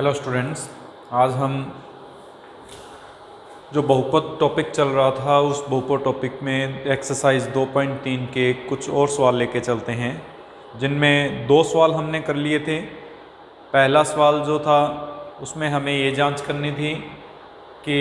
Hello students, आज हम जो बहुपद टॉपिक चल रहा था उस बहुपद टॉपिक में एक्सरसाइज 2.3 के कुछ और सवाल लेके चलते हैं, जिनमें दो सवाल हमने कर लिए थे। पहला सवाल जो था उसमें हमें ये जांच करनी थी कि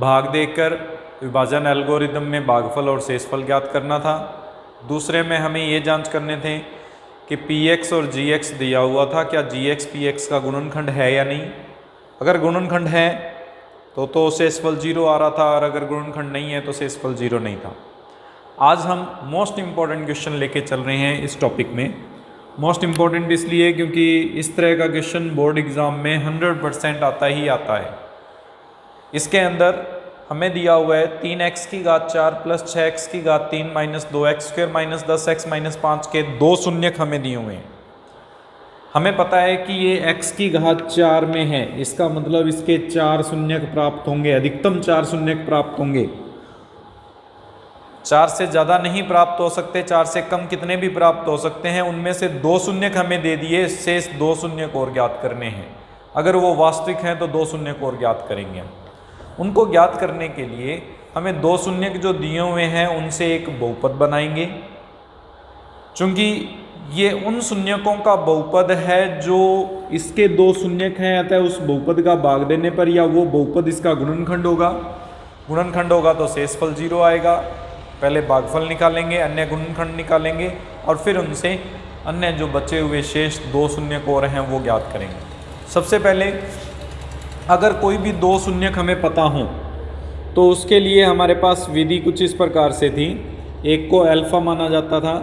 भाग देकर विभाजन एल्गोरिदम में भागफल और शेषफल ज्ञात करना था। दूसरे में हमें ये जांच करने थे कि px और gx दिया हुआ था, क्या gx px का गुणनखंड है या नहीं। अगर गुणनखंड है तो शेषफल 0 आ रहा था, और अगर गुणनखंड नहीं है तो शेषफल 0 नहीं था। आज हम मोस्ट इम्पॉर्टेंट क्वेश्चन लेके चल रहे हैं इस टॉपिक में। मोस्ट इम्पॉर्टेंट इसलिए क्योंकि इस तरह का क्वेश्चन बोर्ड एग्ज़ाम में 100% आता ही आता है। इसके अंदर हमें दिया हुआ है 3x की घात 4 प्लस 6x की घात 3 minus 2x square minus 10x minus 5 के दो शून्यक हमें दिए हुए हैं। हमें पता है कि ये x की घात 4 में है, इसका मतलब इसके 4 शून्यक प्राप्त होंगे, अधिकतम 4 शून्यक प्राप्त होंगे। 4 से ज़्यादा नहीं प्राप्त हो सकते, 4 से कम कितने भी प्राप्त हो सकते हैं। उनमें से दो शून्यक हमें दे दिए, शेष दो शून्यक और ज्ञात करने हैं। अगर वो वास्तविक हैं तो दो शून्यक और ज्ञात करेंगे। उनको ज्ञात करने के लिए हमें दो शून्यक जो दिए हुए हैं उनसे एक बहुपद बनाएंगे। चूंकि ये उन शून्यकों का बहुपद है जो इसके दो शून्यक हैं, अतः उस बहुपद का भाग देने पर या वो बहुपद इसका गुणनखंड होगा। गुणनखंड होगा तो शेषफल 0 आएगा। पहले भागफल निकालेंगे, अन्य गुणनखंड निकालेंगे, और फिर उनसे अन्य जो बचे हुए शेष दो शून्यक और हैं वो ज्ञात करेंगे। सबसे पहले अगर कोई भी दो शून्यक हमें पता हो तो उसके लिए हमारे पास विधि कुछ इस प्रकार से थी। एक को अल्फा माना जाता था,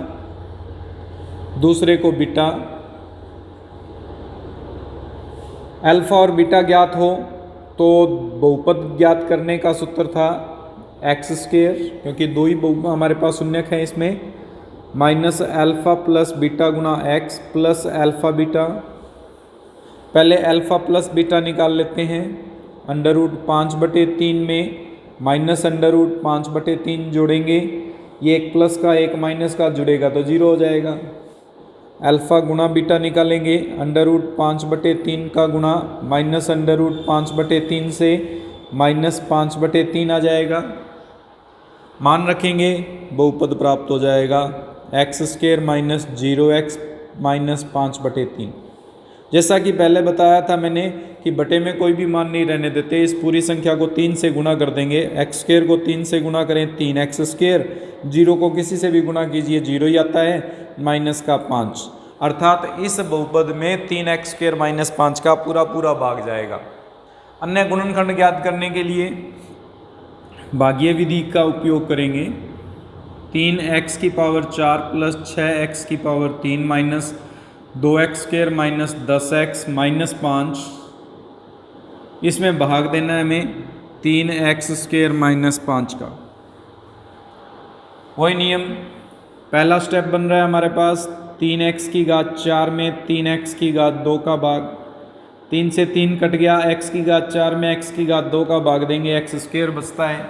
दूसरे को बीटा। अल्फा और बीटा ज्ञात हो तो बहुपद ज्ञात करने का सूत्र था एक्स स्क्वायर, क्योंकि दो ही हमारे पास शून्यक हैं इसमें, माइनस अल्फा प्लस बीटा गुना एक्स प्लस अल्फा बीटा। पहले अल्फा प्लस बीटा निकाल लेते हैं। अंडर रूट 5/3 में माइनस अंडर रूट 5/3 जोड़ेंगे, ये एक प्लस का एक माइनस का जुड़ेगा तो 0 हो जाएगा। अल्फा गुणा बीटा निकालेंगे, अंडर रूट 5/3 का गुणा माइनस अंडर रूट 5/3 से माइनस 5/3 आ जाएगा। मान रखेंगे, बहुपद प्राप्त हो जाएगा x square minus 0x minus 5/3। जैसा कि पहले बताया था मैंने कि बटे में कोई भी मान नहीं रहने देते। इस पूरी संख्या को 3 से गुणा कर देंगे। एक्स स्क्वायर को 3 से गुणा करें 3x स्क्वायर, 0 को किसी से भी गुणा कीजिए 0 ही आता है, माइनस का 5, अर्थात इस बहुपद में 3x स्क्वायर माइनस 5 का पूरा पूरा भाग जाएगा। अन्य गुणनखंड ज्ञात करने के लिए भागीय विधि का उपयोग करेंगे। 3x की पावर 4 प्लस 6x की power 3 minus 2x square minus 10x minus 5, इसमें भाग देना है हमें 3x स्क्वायर माइनस 5 का। वही नियम, पहला स्टेप बन रहा है हमारे पास 3x की घात 4 में 3x की घात 2 का भाग। 3 से 3 कट गया, x की घात 4 में x की घात 2 का भाग देंगे, x स्क्वायर बचता है,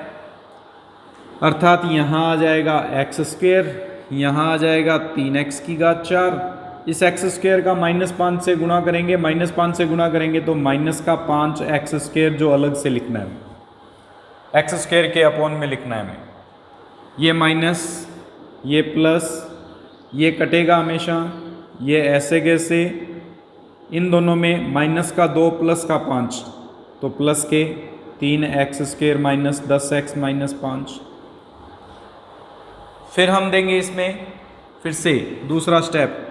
अर्थात यहाँ आ जाएगा x स्क्वायर, यहाँ आ जाएगा 3x की घात 4। इस एक्स स्क्वायर का माइनस 5 से गुणा करेंगे, माइनस 5 से गुणा करेंगे तो माइनस का 5 एक्स स्क्वायर जो अलग से लिखना है, एक्स स्क्वायर के अपॉन में लिखना है हमें। ये माइनस, ये प्लस, ये कटेगा हमेशा, ये ऐसे कैसे, इन दोनों में माइनस का 2 प्लस का 5 तो प्लस के 3x square minus 10x minus 5। फिर हम देंगे इसमें फिर से दूसरा स्टेप,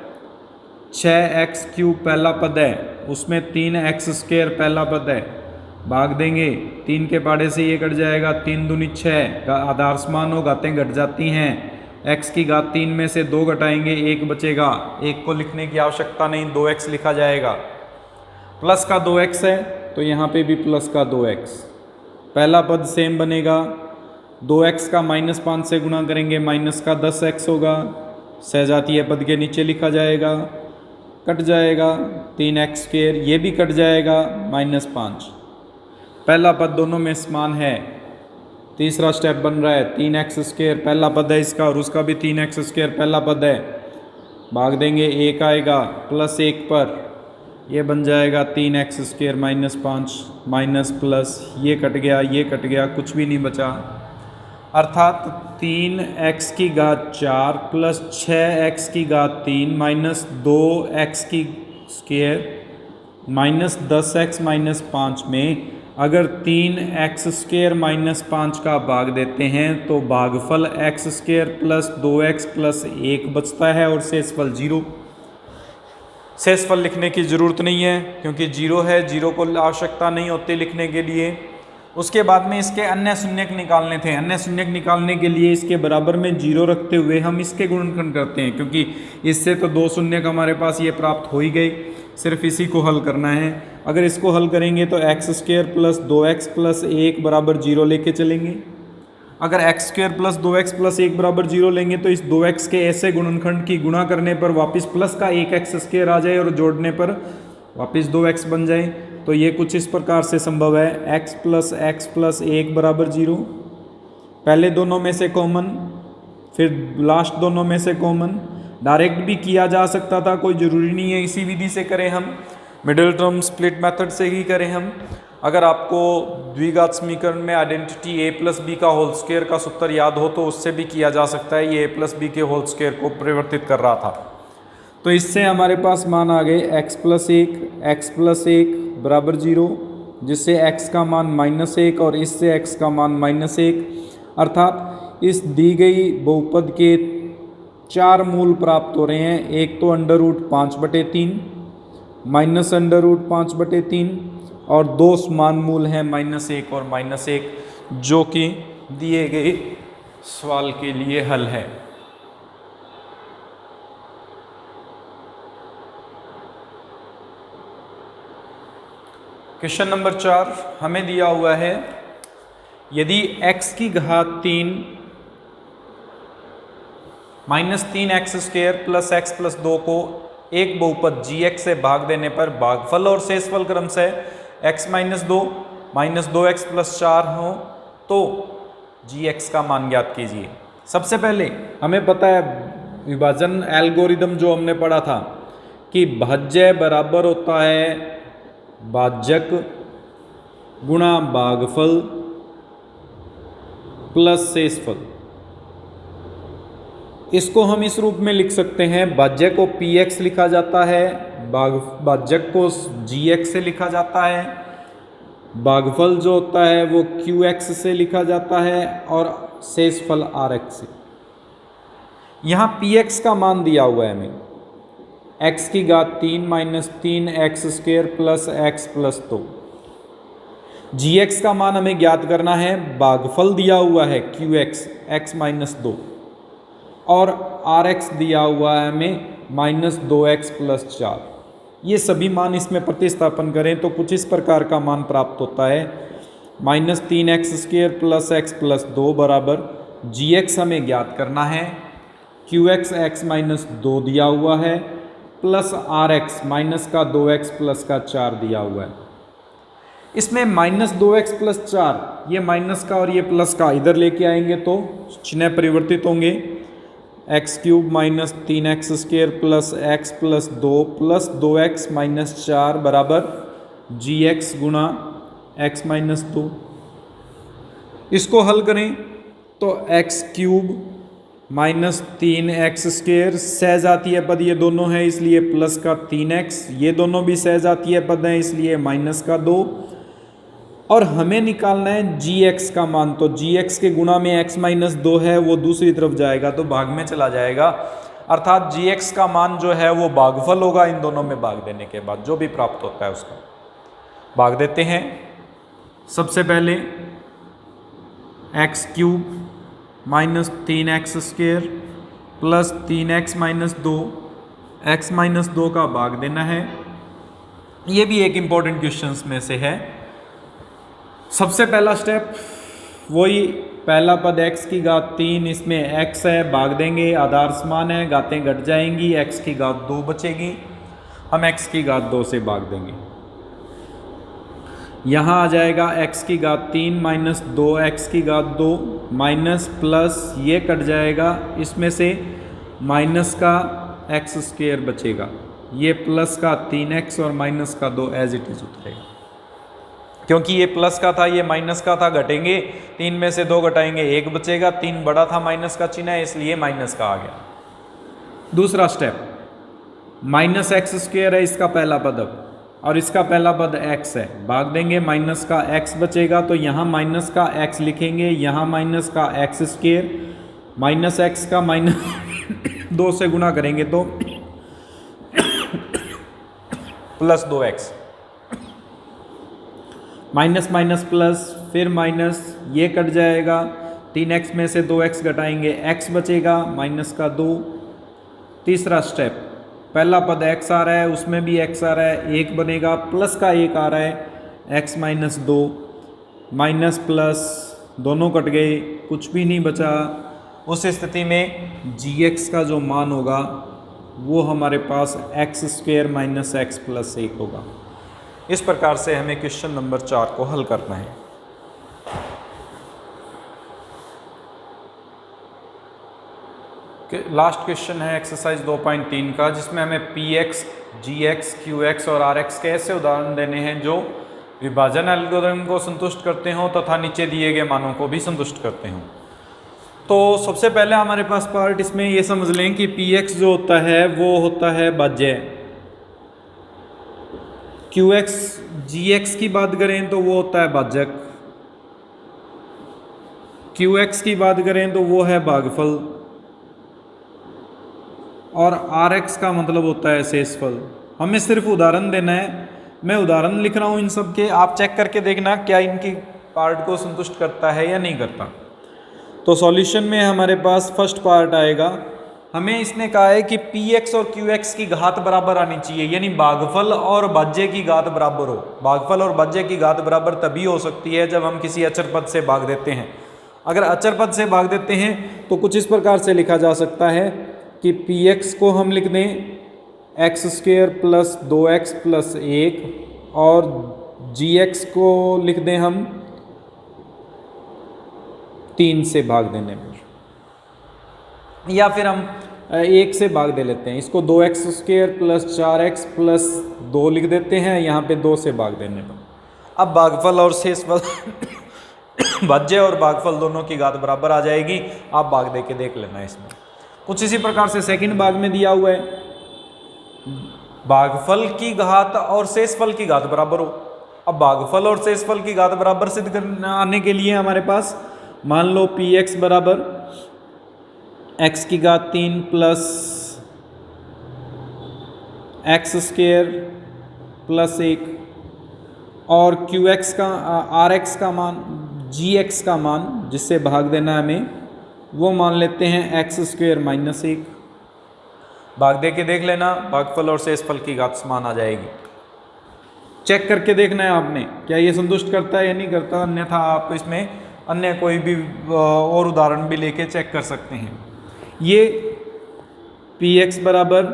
6x क्यूब पहला पद है, उसमें 3x स्क्वायर पहला पद है, भाग देंगे 3 के पाड़े से ये कट जाएगा, 3 दूनी 6, आधार समान हो, घातें घट जाती हैं। x की घात 3 में से 2 घटाएंगे, 1 बचेगा, 1 को लिखने की आवश्यकता नहीं, 2x लिखा जाएगा। प्लस का 2x है तो यहाँ पे भी प्लस का 2x, पहला पद सेम बनेगा। 2x का माइनस 5 से गुणा करेंगे, माइनस का 10x होगा, सहजातीय पद के नीचे लिखा जाएगा, कट जाएगा 3x स्क्वायर, ये भी कट जाएगा, माइनस 5। पहला पद दोनों में समान है। तीसरा स्टेप बन रहा है 3x स्क्वायर पहला पद है इसका, और उसका भी 3x स्क्वायर पहला पद है, भाग देंगे, 1 आएगा, प्लस 1 पर ये बन जाएगा 3x² माइनस 5 माइनस प्लस ये कट गया, कुछ भी नहीं बचा, अर्थात 3x⁴ plus 6x⁻³ minus 2x² minus 10x minus 5 में अगर 3x² माइनस 5 का भाग देते हैं तो भागफल x² प्लस 2x प्लस 1 बचता है और शेषफल 0। शेषफल लिखने की ज़रूरत नहीं है क्योंकि 0 है, 0 को आवश्यकता नहीं होती लिखने के लिए। उसके बाद में इसके अन्य शून्यक निकालने थे। अन्य शून्यक निकालने के लिए इसके बराबर में 0 रखते हुए हम इसके गुणनखंड करते हैं, क्योंकि इससे तो 2 शून्यक हमारे पास ये प्राप्त हो ही गई, सिर्फ इसी को हल करना है। अगर इसको हल करेंगे तो x² प्लस 2x प्लस 1 बराबर 0 लेके चलेंगे। अगर x² प्लस 2x प्लस 1 बराबर 0 लेंगे तो इस 2x के ऐसे गुणनखंड की गुणा करने पर वापस प्लस का 1x² आ जाए और जोड़ने पर वापस 2x बन जाए। तो ये कुछ इस प्रकार से संभव है, x प्लस 1 बराबर 0, पहले दोनों में से कॉमन, फिर लास्ट दोनों में से कॉमन। डायरेक्ट भी किया जा सकता था, कोई ज़रूरी नहीं है इसी विधि से करें हम, मिडिल टर्म स्प्लिट मेथड से ही करें हम। अगर आपको द्विघात समीकरण में आइडेंटिटी a प्लस बी का होल स्क्वायर का सूत्र याद हो तो उससे भी किया जा सकता है। ये a प्लस बी के होल स्क्वायर को परिवर्तित कर रहा था, तो इससे हमारे पास मान आ गए x प्लस 1 बराबर 0, जिससे x का मान -1 और इससे x का मान -1, अर्थात इस दी गई बहुपद के 4 मूल प्राप्त हो रहे हैं। एक तो √5/3 माइनस √5/3 और 2 समान मूल हैं -1 और -1, जो कि दिए गए सवाल के लिए हल है। क्वेश्चन नंबर 4 हमें दिया हुआ है, यदि x⁻³ minus 3x² plus x plus 2 को एक बहुपद gx से भाग देने पर भागफल और शेषफल क्रमशः x - 2 माइनस 2x प्लस 4 हो तो gx का मान ज्ञात कीजिए। सबसे पहले हमें पता है विभाजन एल्गोरिदम जो हमने पढ़ा था कि भाज्य बराबर होता है भाजक गुणा भागफल प्लस शेषफल। इसको हम इस रूप में लिख सकते हैं, भाज्य को px लिखा जाता है, भाजक को gx से लिखा जाता है, भागफल जो होता है वो qx से लिखा जाता है और शेषफल rx से। यहाँ px का मान दिया हुआ है हमें x⁻³ minus 3x² plus x plus 2। gx का मान हमें ज्ञात करना है, भागफल दिया हुआ है qx x - 2 और rx दिया हुआ है हमें -2x प्लस 4। ये सभी मान इसमें प्रतिस्थापन करें तो कुछ इस प्रकार का मान प्राप्त होता है, -3x² प्लस x प्लस 2 बराबर gx हमें ज्ञात करना है, qx x - 2 दिया हुआ है प्लस rx माइनस का 2x प्लस का 4 दिया हुआ है। इसमें -2x प्लस 4, ये माइनस का और ये प्लस का इधर लेके आएंगे तो चिन्ह परिवर्तित होंगे, x³ minus 3x² plus x plus 2 plus 2x minus 4 बराबर gx गुणा x माइनस 2। इसको हल करें तो x³ माइनस 3x² सहजातीय पद ये दोनों हैं इसलिए प्लस का 3x, ये दोनों भी सहजातीय पद हैं इसलिए माइनस का 2, और हमें निकालना है gx का मान। तो gx के गुणा में x - 2 है वो दूसरी तरफ जाएगा तो भाग में चला जाएगा, अर्थात gx का मान जो है वो भागफल होगा इन दोनों में भाग देने के बाद जो भी प्राप्त होता है उसका भाग देते हैं। सबसे पहले x³ minus 3x² plus 3x minus 2, x minus 2 का भाग देना है। ये भी एक इम्पॉर्टेंट क्वेश्चंस में से है। सबसे पहला स्टेप वही, पहला पद x⁻3 इसमें x है, भाग देंगे, आधार समान है, घातें घट जाएंगी, x⁻2 बचेगी, हम x⁻2 से भाग देंगे। यहाँ आ जाएगा x⁻3 minus 2x⁻2 minus plus ये कट जाएगा, इसमें से माइनस का x² बचेगा, ये प्लस का 3x और माइनस का 2 एज इट इज उतरेगा, क्योंकि ये प्लस का था, ये माइनस का था, घटेंगे, 3 में से 2 घटाएंगे 1 बचेगा, 3 बड़ा था, माइनस का चिन्ह है इसलिए माइनस का आ गया। दूसरा स्टेप, माइनस एक्स स्क्वायर है इसका पहला पद अब, और इसका पहला पद x है, भाग देंगे, माइनस का x बचेगा, तो यहाँ माइनस का x लिखेंगे, यहाँ माइनस का एक्स स्क्वायर, माइनस एक्स का माइनस 2 से गुणा करेंगे तो plus 2x, minus minus plus, फिर माइनस, ये कट जाएगा, 3x में से 2x घटाएंगे, x बचेगा, माइनस का 2। तीसरा स्टेप, पहला पद x आ रहा है, उसमें भी x आ रहा है, 1 बनेगा, प्लस का 1 आ रहा है, x माइनस 2, माइनस प्लस दोनों कट गए, कुछ भी नहीं बचा। उस स्थिति में gx का जो मान होगा वो हमारे पास X square minus X plus 1 होगा। इस प्रकार से हमें क्वेश्चन नंबर 4 को हल करना है। लास्ट क्वेश्चन है एक्सरसाइज 2.3 का, जिसमें हमें px, gx, qx और rx के ऐसे उदाहरण देने हैं जो विभाजन एल्गोरिथम को संतुष्ट करते हों तथा नीचे दिए गए मानों को भी संतुष्ट करते हों। तो सबसे पहले हमारे पास पार्ट इसमें ये समझ लें कि px जो होता है वो होता है भाज्य, qx gx की बात करें तो वो होता है भाजक, qx की बात करें तो वो है भागफल, और rx का मतलब होता है शेषफल। हमें सिर्फ उदाहरण देना है, मैं उदाहरण लिख रहा हूँ इन सब के, आप चेक करके देखना क्या इनकी पार्ट को संतुष्ट करता है या नहीं करता। तो सॉल्यूशन में हमारे पास फर्स्ट पार्ट आएगा, हमें इसने कहा है कि px और qx की घात बराबर आनी चाहिए, यानी भागफल और भाज्य की घात बराबर हो। भागफल और भाज्य की घात बराबर तभी हो सकती है जब हम किसी अचर पद से भाग देते हैं। अगर अचर पद से भाग देते हैं तो कुछ इस प्रकार से लिखा जा सकता है कि px को हम लिख दें x square plus 2x plus 1, और gx को लिख दें हम 3 से भाग देने पर, या फिर हम 1 से भाग दे लेते हैं, इसको 2x square plus 4x plus 2 लिख देते हैं, यहाँ पे 2 से भाग देने पर। अब भागफल और शेषफल भाज्य और भागफल दोनों की घात बराबर आ जाएगी। आप भाग दे के देख लेना। इसमें कुछ इसी प्रकार से सेकंड भाग में दिया हुआ है, भागफल की घात और शेषफल की घात बराबर हो। अब भागफल और शेषफल की घात बराबर सिद्ध करने आने के लिए हमारे पास मान लो px बराबर x की घात 3 प्लस एक्स स्क्वायर प्लस 1, और qx का rx का मान, gx का मान जिससे भाग देना हमें, वो मान लेते हैं एक्स स्क्वायर माइनस 1। भाग दे के देख लेना, भागफल और शेषफल की घात समान आ जाएगी। चेक करके देखना है आपने क्या ये संतुष्ट करता है या नहीं करता, अन्यथा आप इसमें अन्य कोई भी और उदाहरण भी लेके चेक कर सकते हैं। ये px बराबर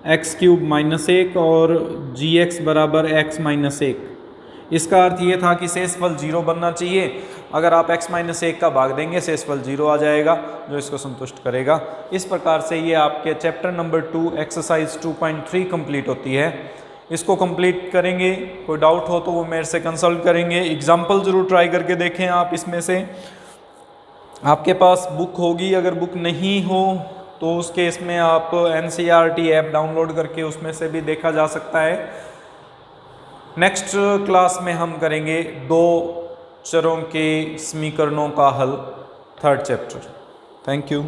एक्स क्यूब माइनस 1 और gx बराबर x माइनस 1, इसका अर्थ ये था कि शेषफल 0 बनना चाहिए। अगर आप x माइनस 1 का भाग देंगे शेषफल 0 आ जाएगा जो इसको संतुष्ट करेगा। इस प्रकार से ये आपके चैप्टर नंबर 2 एक्सरसाइज 2.3 कंप्लीट होती है। इसको कंप्लीट करेंगे, कोई डाउट हो तो वो मेरे से कंसल्ट करेंगे। एग्जाम्पल ज़रूर ट्राई करके देखें आप। इसमें से आपके पास बुक होगी, अगर बुक नहीं हो तो उस केस में आप NCERT ऐप डाउनलोड करके उसमें से भी देखा जा सकता है। नेक्स्ट क्लास में हम करेंगे 2 चरों के समीकरणों का हल, 3rd चैप्टर। Thank you.